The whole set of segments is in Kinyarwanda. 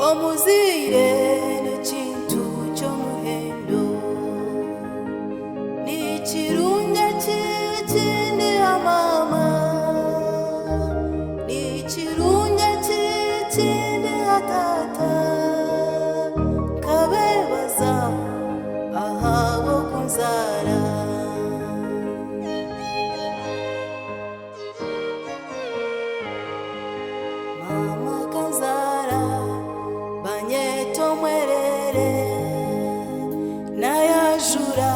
omuzire n'ekintu ky'omuhendo n'ekirungi kikindi amaama n'ekirungi kikindi ataata kabeebaza ahabo kunzaara mama kanzaara banyeta omwerere nayajura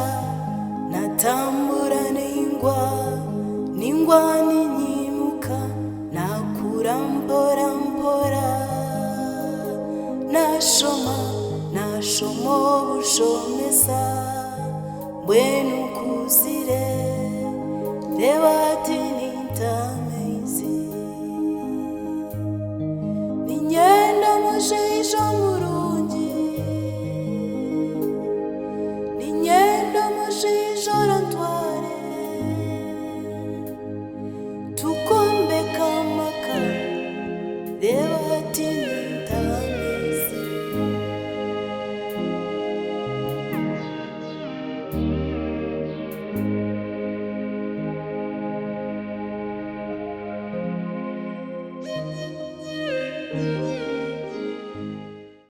natambura ningwa ninyimuka nakura mpora mpora nashoma obushomesa mbwenu nkuzire reba ati nintameizi ninyenda omushaija